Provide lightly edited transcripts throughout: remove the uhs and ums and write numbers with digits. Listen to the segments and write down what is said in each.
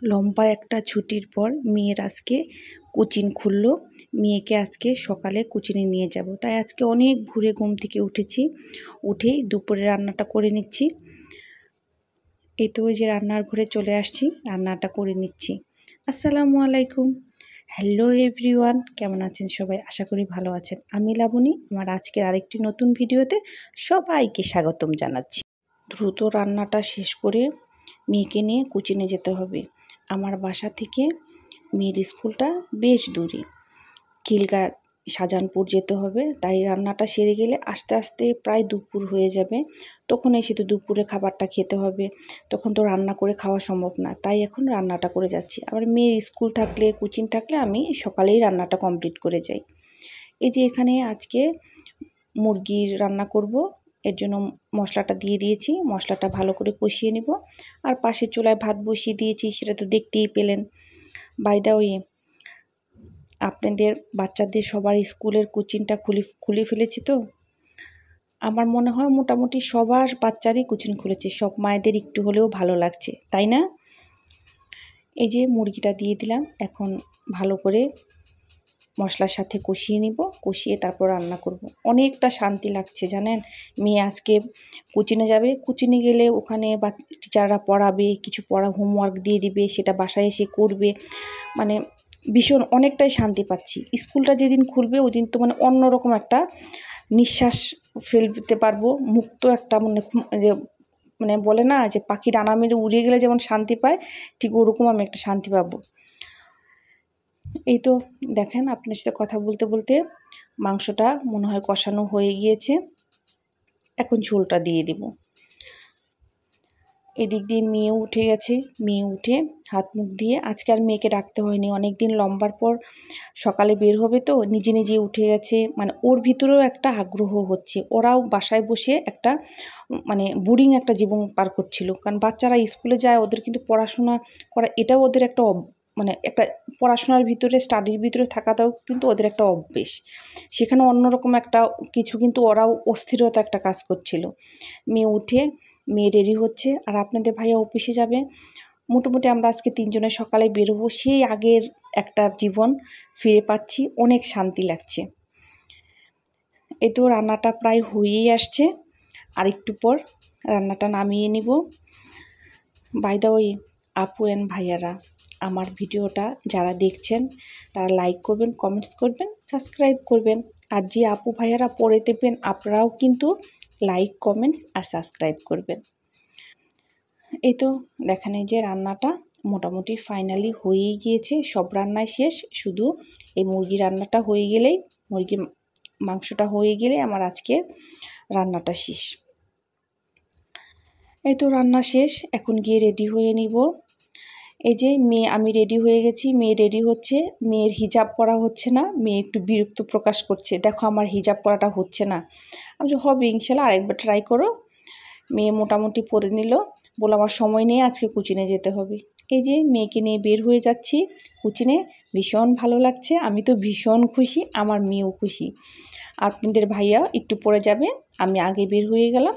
লম্বা একটা ছুটির পর মেয়ের আজকে কোচিং খুললো। মেয়েকে আজকে সকালে কোচিংয়ে নিয়ে যাব, তাই আজকে অনেক ভোরে ঘুম থেকে উঠেছি। উঠেই দুপুরে রান্নাটা করে নিচ্ছি। এই তো ওই যে রান্নার ঘরে চলে আসছি, রান্নাটা করে নিচ্ছি। আসসালামু আলাইকুম, হ্যালো এভরিওয়ান, কেমন আছেন সবাই? আশা করি ভালো আছেন। আমি লাবণী, আমার আজকের আরেকটি নতুন ভিডিওতে সবাইকে স্বাগতম জানাচ্ছি। দ্রুত রান্নাটা শেষ করে মেয়েকে নিয়ে কোচিংয়ে যেতে হবে। আমার বাসা থেকে মেয়ের স্কুলটা বেশ দূরে, খিলগা শাহজাহানপুর যেতে হবে। তাই রান্নাটা সেরে গেলে আস্তে আস্তে প্রায় দুপুর হয়ে যাবে। তখন এসে তো দুপুরে খাবারটা খেতে হবে, তখন তো রান্না করে খাওয়া সম্ভব না। তাই এখন রান্নাটা করে যাচ্ছি। আবার মেয়ের স্কুল থাকলে, কোচিং থাকলে আমি সকালেই রান্নাটা কমপ্লিট করে যাই। এই যে এখানে আজকে মুরগির রান্না করব, এর জন্য মশলাটা দিয়ে দিয়েছি। মশলাটা ভালো করে কষিয়ে নিব। আর পাশে চুলায় ভাত বসিয়ে দিয়েছি, সেটা তো দেখতেই পেলেন। বাই দ্য ওয়ে, আপনাদের বাচ্চাদের সবার স্কুলের কোচিংটা খুলে ফেলেছি তো। আমার মনে হয় মোটামুটি সবার বাচ্চারই কোচিং খুলেছে, সব মায়েদের একটু হলেও ভালো লাগছে, তাই না? এই যে মুরগিটা দিয়ে দিলাম, এখন ভালো করে মশলার সাথে কষিয়ে নিব। কষিয়ে তারপর রান্না করব। অনেকটা শান্তি লাগছে জানেন। মেয়ে আজকে কোচিংয়ে যাবে, কোচিংয়ে গেলে ওখানে টিচাররা পড়াবে, কিছু হোমওয়ার্ক দিয়ে দিবে, সেটা বাসায় এসে করবে। মানে ভীষণ অনেকটাই শান্তি পাচ্ছি। স্কুলটা যেদিন খুলবে ওই দিন তো মানে অন্যরকম একটা নিঃশ্বাস ফেলতে পারবো, মুক্ত একটা মানে বলে না যে পাখি ডানা মেরে উড়ে গেলে যেমন শান্তি পায়, ঠিক ওরকম আমি একটা শান্তি পাবো। এই তো দেখেন, আপনার সাথে কথা বলতে বলতে মাংসটা মনে হয় কষানো হয়ে গিয়েছে। এখন ঝোলটা দিয়ে দিব। এদিক দিয়ে মেয়ে উঠে গেছে। মেয়ে উঠে হাত মুখ দিয়ে, আজকে আর মেয়েকে ডাকতে হয়নি, অনেক দিন লম্বার পর সকালে বের হবে তো নিজে নিজে উঠে গেছে। মানে ওর ভিতরেও একটা আগ্রহ হচ্ছে। ওরাও বাসায় বসে একটা মানে বোরিং একটা জীবন পার করছিল, কারণ বাচ্চারা স্কুলে যায়, ওদের কিন্তু পড়াশোনা করা এটাও ওদের একটা মানে একটা পড়াশোনার ভিতরে, স্টাডির ভিতরে থাকাটাও কিন্তু ওদের একটা অভ্যেস। সেখানে অন্যরকম একটা কিছু, কিন্তু ওরাও অস্থিরতা একটা কাজ করছিল। মেয়ে উঠে, মেয়ে রেডি হচ্ছে, আর আপনাদের ভাইয়া অফিসে যাবে। মোটামুটি আমরা আজকে তিনজনে সকালে বেরোবো। সেই আগের একটা জীবন ফিরে পাচ্ছি, অনেক শান্তি লাগছে। এই তো রান্নাটা প্রায় হয়েই আসছে, আর একটু পর রান্নাটা নামিয়ে নিব। বাই দ্য ওয়ে, আপু অ্যান্ড ভাইয়ারা, আমার ভিডিওটা যারা দেখছেন তারা লাইক করবেন, কমেন্টস করবেন, সাবস্ক্রাইব করবেন। আর যে আপু ভাইয়ারা পরে দেবেন, আপনারাও কিন্তু লাইক, কমেন্টস আর সাবস্ক্রাইব করবেন। এই তো দেখেন, এই যে রান্নাটা মোটামুটি ফাইনালি হয়েই গিয়েছে। সব রান্নাই শেষ, শুধু এই মুরগি রান্নাটা হয়ে গেলেই, মুরগির মাংসটা হয়ে গেলে আমার আজকের রান্নাটা শেষ। এই তো রান্না শেষ, এখন গিয়ে রেডি হয়ে নিব। এই যে আমি রেডি হয়ে গেছি, মেয়ে রেডি হচ্ছে। মেয়ের হিজাব পরা হচ্ছে না, মেয়ে একটু বিরক্ত প্রকাশ করছে, দেখো আমার হিজাব পরাটা হচ্ছে না। আমি যে হবে ইনশাল্লাহ, আরেকবার ট্রাই করো। মেয়ে মোটামুটি পরে নিল, বলে আমার সময় নেই, আজকে কোচিংয়ে যেতে হবে। এই যে মেয়েকে নিয়ে বের হয়ে যাচ্ছি কোচিংয়ে, ভীষণ ভালো লাগছে। আমি তো ভীষণ খুশি, আমার মেয়েও খুশি। আপনাদের ভাইয়া একটু পরে যাবে, আমি আগে বের হয়ে গেলাম,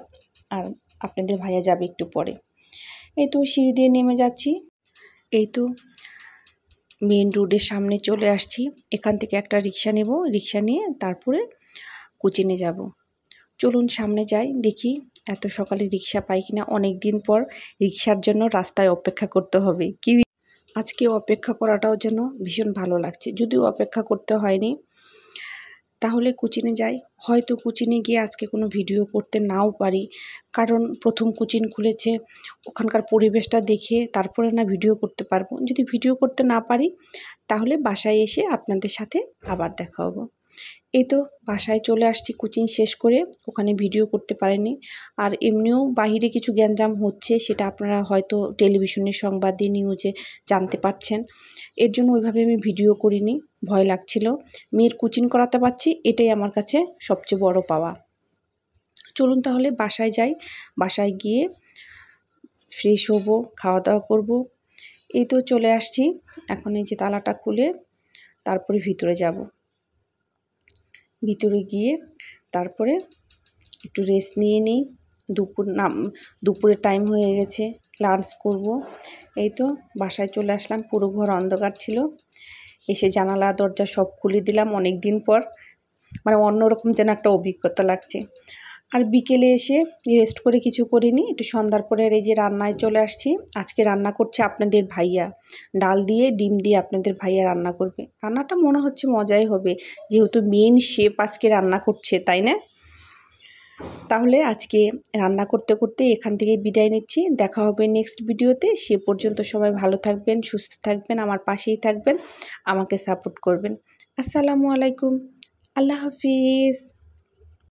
আর আপনাদের ভাইয়া যাবে একটু পরে। এই তো সিঁড়ি দিয়ে নেমে যাচ্ছি। এই তো মেন রোডের সামনে চলে আসছি। এখান থেকে একটা রিক্সা নেব, রিক্সা নিয়ে তারপরে কোচিংয়ে যাব। চলুন সামনে যাই, দেখি এত সকালে রিক্সা পাই কিনা। অনেক দিন পর রিক্সার জন্য রাস্তায় অপেক্ষা করতে হবে। কি আজকে অপেক্ষা করাটাও যেন ভীষণ ভালো লাগছে, যদিও অপেক্ষা করতে হয়নি। তাহলে কোচিংয়ে যাই। হয়তো কোচিংয়ে গিয়ে আজকে কোনো ভিডিও করতে নাও পারি, কারণ প্রথম কোচিং খুলেছে, ওখানকার পরিবেশটা দেখে তারপরে না ভিডিও করতে পারবো। যদি ভিডিও করতে না পারি, তাহলে বাসায় এসে আপনাদের সাথে আবার দেখা হবো। এই তো বাসায় চলে আসছি কোচিং শেষ করে, ওখানে ভিডিও করতে পারিনি। আর এমনিও বাহিরে কিছু গ্যাঞ্জাম হচ্ছে, সেটা আপনারা হয়তো টেলিভিশনের সংবাদে, নিউজে জানতে পারছেন। এর জন্য ওইভাবে আমি ভিডিও করিনি, ভয় লাগছিল। মেয়ের কোচিং করাতে পারছি, এটাই আমার কাছে সবচেয়ে বড় পাওয়া। চলুন তাহলে বাসায় যাই। বাসায় গিয়ে ফ্রেশ হবো, খাওয়া দাওয়া করবো। এই তো চলে আসছি। এখন এই যে তালাটা খুলে তারপরে ভিতরে যাব। ভিতরে গিয়ে তারপরে একটু রেস্ট নিয়ে নিই। দুপুরের টাইম হয়ে গেছে, লাঞ্চ করব। এই তো বাসায় চলে আসলাম, পুরো ঘর অন্ধকার ছিল। এসে জানালা দরজা সব খুলে দিলাম অনেক দিন পর, মানে অন্যরকম যেন একটা অভিজ্ঞতা লাগছে। আর বিকেলে এসে রেস্ট করে কিছু করিনি, একটু সন্ধ্যার পরে এই যে রান্নায় চলে আসছি। আজকে রান্না করছে আপনাদের ভাইয়া, ডাল দিয়ে ডিম দিয়ে আপনাদের ভাইয়া রান্না করবে। রান্নাটা মনে হচ্ছে মজাই হবে, যেহেতু মেন শেফ আজকে রান্না করছে, তাই না? তাহলে আজকে রান্না করতে করতে এখান থেকে বিদায় নিচ্ছি। দেখা হবে নেক্সট ভিডিওতে। সে পর্যন্ত সবাই ভালো থাকবেন, সুস্থ থাকবেন, আমার পাশেই থাকবেন, আমাকে সাপোর্ট করবেন। আসসালামু আলাইকুম, আল্লাহ হাফিজ।